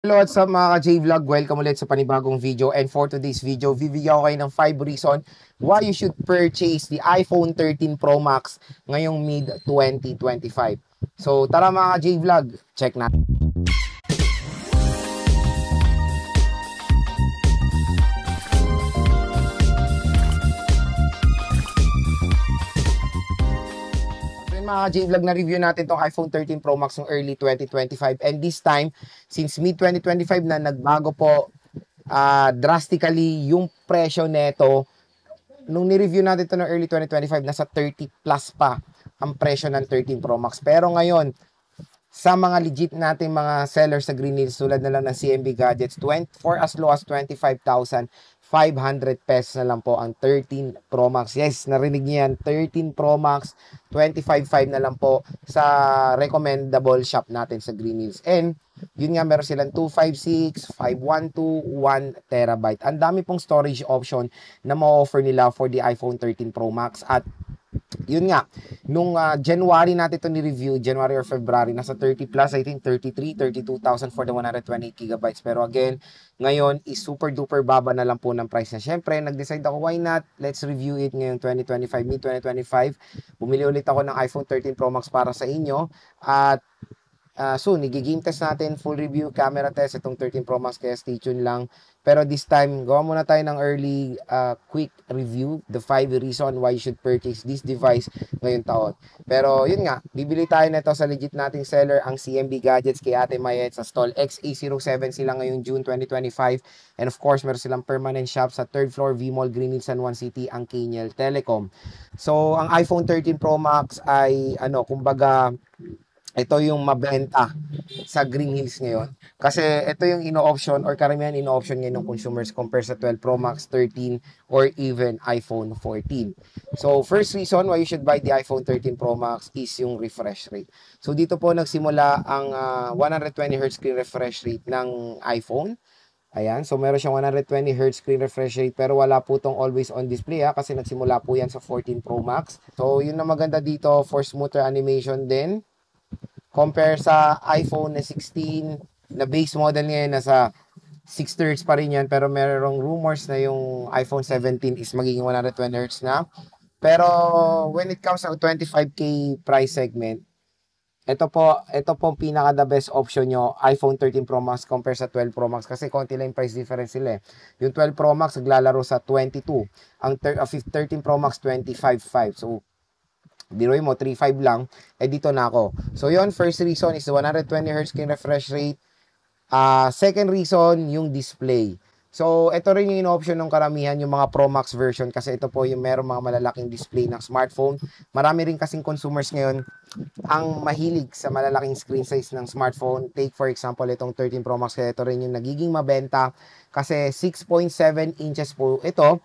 Hello, what's up mga ka-J-Vlog? Welcome ulit sa panibagong video. And for today's video, bibigyan ko kayo ng 5 reason why you should purchase the iPhone 13 Pro Max ngayong mid-2025. So tara mga ka-J-Vlog, check natin. Mga J-Vlog, na review natin tong iPhone 13 Pro Max ng early 2025, and this time since mid 2025 na nagbago po drastically yung presyo neto. Nung ni-review natin to ng early 2025, nasa 30 plus pa ang presyo ng 13 Pro Max, pero ngayon sa mga legit nating mga sellers sa Green Hills tulad na lang ng CMB Gadgets, for as low as 25,500 pesos na lang po ang 13 Pro Max. Yes, narinig niyo yan, 13 Pro Max, 25,500 na lang po sa recommendable shop natin sa Green Hills. And yun nga, meron silang 256, 512, 1 terabyte. Ang dami pong storage option na ma-offer nila for the iPhone 13 Pro Max. At yun nga, nung January natin ito ni-review, January or February, nasa 30 plus, I think 33, 32,000 for the 128 gigabytes. Pero again, ngayon is super duper baba na lang po ng price na. Syempre, nag-decide ako, why not? Let's review it ngayong 2025, mid-2025. Bumili ulit ako ng iPhone 13 Pro Max para sa inyo. At soon, i-game test natin, full review, camera test, itong 13 Pro Max, kaya stay tuned lang. Pero this time, gawa muna tayo ng early, quick review, the 5 reason why you should purchase this device ngayong taon. Pero yun nga, bibili tayo nito sa legit nating seller, ang CMB Gadgets kay Ate Mayet sa stall XA07 sila ngayong June 2025. And of course, meron silang permanent shop sa 3rd floor, V-Mall, Green Hills, San Juan City, ang Kaniel Telecom. So, ang iPhone 13 Pro Max ay, kumbaga, ito yung mabenta sa Green Hills ngayon. Kasi ito yung ino-option or karamihan ino-option ngayon ng consumers compare sa 12 Pro Max, 13, or even iPhone 14. So, first reason why you should buy the iPhone 13 Pro Max is yung refresh rate. So, dito po nagsimula ang 120Hz screen refresh rate ng iPhone. Ayan, so meron siyang 120Hz screen refresh rate, pero wala po tong always on display kasi nagsimula po yan sa 14 Pro Max. So, yun na maganda dito for smoother animation din. Compare sa iPhone na 16 na base model ngayon, nasa 60Hz pa rin yan, pero merong rumors na yung iPhone 17 is magiging 120Hz na. Pero when it comes to 25K price segment, ito po pinaka the best option nyo, iPhone 13 Pro Max compare sa 12 Pro Max, kasi konti lang yung price difference sila eh. Yung 12 Pro Max naglalaro sa 22, ang 13 Pro Max 25.5. So biruin mo, 3.5 lang, dito na ako. So, yon, first reason is the 120Hz screen refresh rate. Second reason, yung display. So, ito rin yung in-option ng karamihan, yung mga Pro Max version, kasi ito po yung meron mga malalaking display ng smartphone. Marami rin kasing consumers ngayon ang mahilig sa malalaking screen size ng smartphone. Take for example, itong 13 Pro Max, kaya ito rin yung nagiging mabenta, kasi 6.7 inches po ito.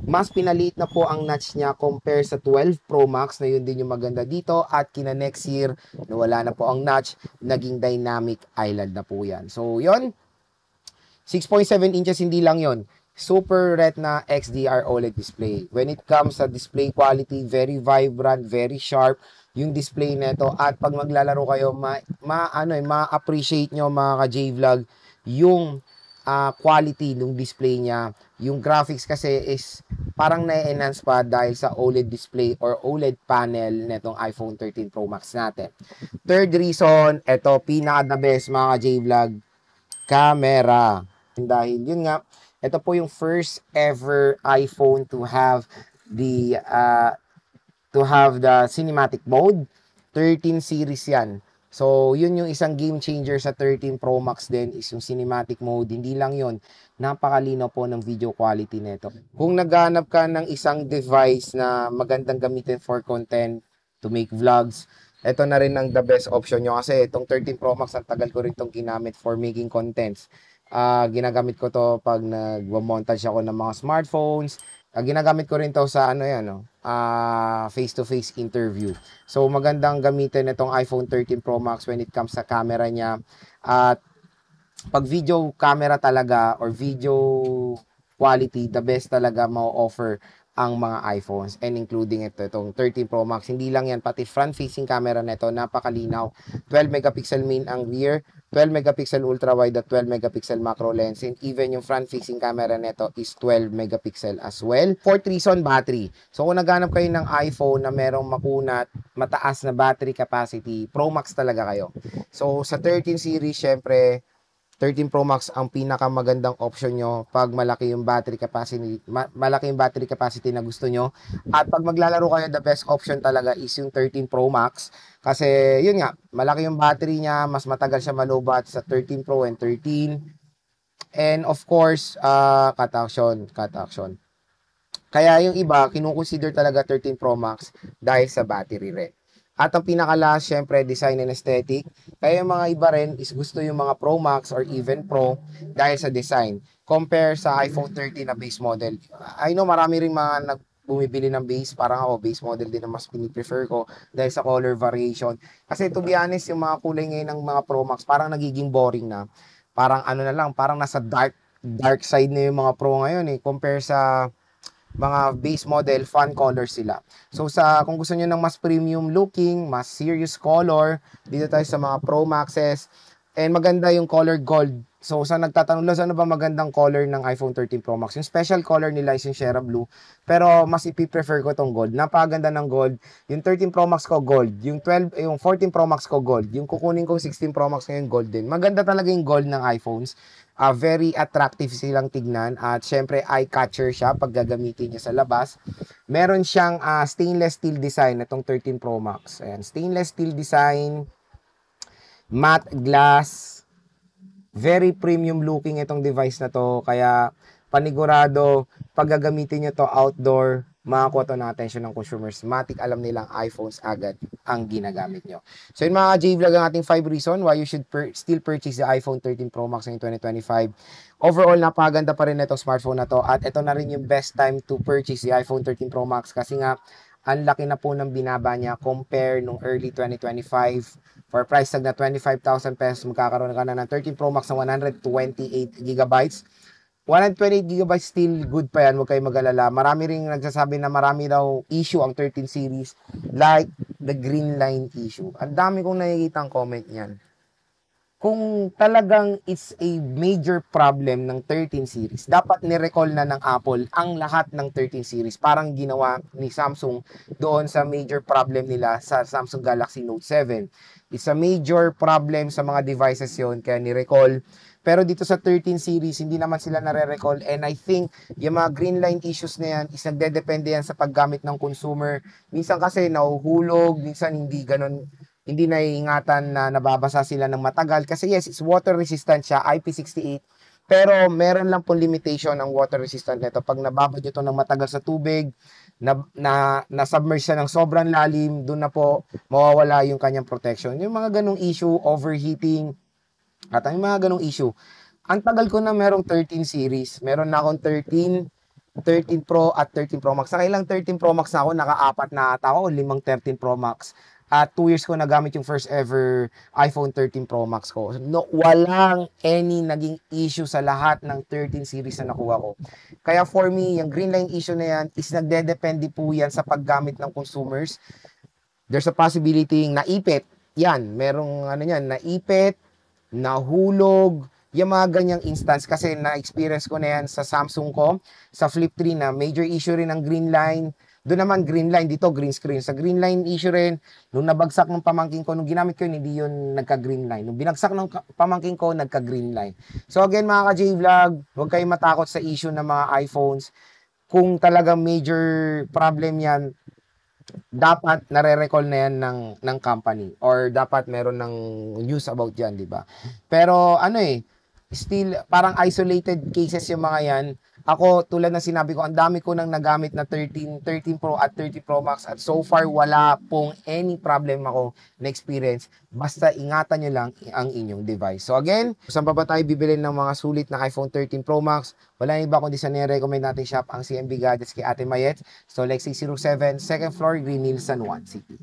Mas pinaliit na po ang notch niya compare sa 12 Pro Max, na yun din yung maganda dito. At kina next year, nawala na po ang notch, naging dynamic island na po yan. So, yun, 6.7 inches, hindi lang yon, Super Retina XDR OLED display. When it comes sa display quality, very vibrant, very sharp yung display nito. At pag maglalaro kayo, ma-appreciate nyo mga ka-J-Vlog yung quality ng display niya. Yung graphics kasi is parang na-enhance pa dahil sa OLED display or OLED panel netong iPhone 13 Pro Max natin. Third reason, ito pinaka the best mga ka-J-Vlog, camera. Dahil yun nga, ito po yung first ever iPhone to have the cinematic mode. 13 series yan. So, yun yung isang game changer sa 13 Pro Max din, is yung cinematic mode. Hindi lang yun, napakalinaw po ng video quality nito. Kung naghanap ka ng isang device na magandang gamitin for content, to make vlogs, ito na rin ang the best option nyo. Kasi itong 13 Pro Max, ang tagal ko rin itong ginamit for making contents. Ginagamit ko to pag nag-montage ako ng mga smartphones. Ginagamit ko rin to sa face-to-face interview. So, magandang gamitin itong iPhone 13 Pro Max when it comes sa camera niya. At pag video camera talaga or video quality, the best talaga ma-offer ang mga iPhones, and including itong 13 Pro Max. Hindi lang yan, pati front-facing camera nito, napakalinaw. 12 megapixel main ang rear, 12 megapixel ultra wide at 12 megapixel macro lens, and even yung front facing camera nito is 12 megapixel as well. Fourth reason, battery. So kung naghanap kayo ng iPhone na merong makunat, mataas na battery capacity, Pro Max talaga kayo. So sa 13 series, syempre 13 Pro Max ang pinakamagandang option nyo pag malaki yung battery capacity, malaki yung battery capacity na gusto nyo. At pag maglalaro kayo, the best option talaga is yung 13 Pro Max. Kasi yun nga, malaki yung battery niya, mas matagal siya malobat sa 13 Pro and 13. And of course, cut action. Kaya yung iba, kinukonsider talaga 13 Pro Max dahil sa battery rin. At ang pinaka-last, syempre, design and aesthetic. Kaya yung mga iba rin is gusto yung mga Pro Max or even Pro dahil sa design. Compare sa iPhone 13 na base model. I know marami rin mga bumibili ng base. Parang ako, base model din na mas piniprefer ko dahil sa color variation. Kasi to be honest, yung mga kulay ngayon ng mga Pro Max parang nagiging boring na. Parang ano na lang, parang nasa dark side na yung mga Pro ngayon eh. Compare sa mga base model, fun color sila. So kung gusto niyo ng mas premium looking, mas serious color, dito tayo sa mga Pro Maxes. And maganda yung color gold. So sa nagtatanong lang, ano ba magandang color ng iPhone 13 Pro Max? Yung special color nila is yung Sierra Blue. Pero mas ipi-prefer ko tong gold. Napakaganda ng gold. Yung 13 Pro Max ko gold. Yung 14 Pro Max ko gold. Yung kukunin kong 16 Pro Max ngayon gold din. Maganda talaga yung gold ng iPhones. Very attractive silang tignan. At syempre eye-catcher siya pag gagamitin niya sa labas. Meron siyang stainless steel design itong 13 Pro Max. Ayan, stainless steel design, matte glass, very premium looking itong device na to. Kaya panigurado, pag gagamitin nyo to outdoor, makakuha to ng attention ng consumers. Matik alam nilang iPhones agad ang ginagamit nyo. So yun mga J-Vlog ang ating 5 reason why you should still purchase the iPhone 13 Pro Max in 2025. Overall, napaganda pa rin itong smartphone na to. At ito na rin yung best time to purchase the iPhone 13 Pro Max kasi nga, ang laki na po ng binaba niya compare nung early 2025. For price tag na 25,000 pesos, magkakaroon ka na ng 13 Pro Max na 128 gigabytes. 128 gigabytes still good pa yan, huwag kayo mag-alala. Marami ring nagsasabi na marami daw issue ang 13 series like the green line issue. Ang dami kong nakikita ang comment niyan. Kung talagang it's a major problem ng 13 series, dapat ni-recall na ng Apple ang lahat ng 13 series. Parang ginawa ni Samsung doon sa major problem nila sa Samsung Galaxy Note 7. It's a major problem sa mga devices yon kaya ni-recall. Pero dito sa 13 series, hindi naman sila nare-recall. And I think yung mga green line issues na yan is nagdedepende yan sa paggamit ng consumer. Minsan kasi nahuhulog, minsan hindi ganun, hindi naiingatan na nababasa sila ng matagal. Kasi yes, it's water resistant siya, IP68. Pero meron lang po limitation ang water resistant nito. Pag nababad ito ng matagal sa tubig, na-submerge siya ng sobrang lalim, doon na po mawawala yung kanyang protection. Yung mga ganong issue, overheating, at ang mga ganong issue. Ang tagal ko na merong 13 series. Meron na akong 13 Pro at 13 Pro Max. Sa kailang 13 Pro Max na ako, naka-4 na ata ako, 5 13 Pro Max. At 2 years ko nagamit yung first ever iPhone 13 Pro Max ko. No, walang any naging issue sa lahat ng 13 series na nakuha ko. Kaya for me, yung green line issue na yan is nagdedepende po yan sa paggamit ng consumers. There's a possibility naipit. Yan, merong ano yan, naipit, nahulog, yung mga ganyang instance kasi na-experience ko na yan sa Samsung ko, sa Flip 3 na major issue rin ng green line. Doon naman green line, dito green screen. Sa green line issue rin, nung nabagsak ng pamangking ko, nung ginamit ko yun, hindi yun nagka-green line. Nung binagsak ng pamangking ko, nagka-green line. So again mga ka-J-Vlog, huwag kayong matakot sa issue ng mga iPhones. Kung talagang major problem yan, dapat nare-recall na yan ng company or dapat meron ng news about yan, di ba? Pero ano still parang isolated cases yung mga yan. Ako, tulad ng sinabi ko, ang dami ko nang nagamit na 13 Pro at 13 Pro Max at so far wala pong any problem ako na experience. Basta ingatan nyo lang ang inyong device. So again, saan pa ba tayo bibili ng mga sulit na iPhone 13 Pro Max? Wala nang iba kundi sa nire-recommend natin shop ang CMB Gadgets kay Ate Mayet. So Lexi 07, second floor, Green Hills, San Juan City.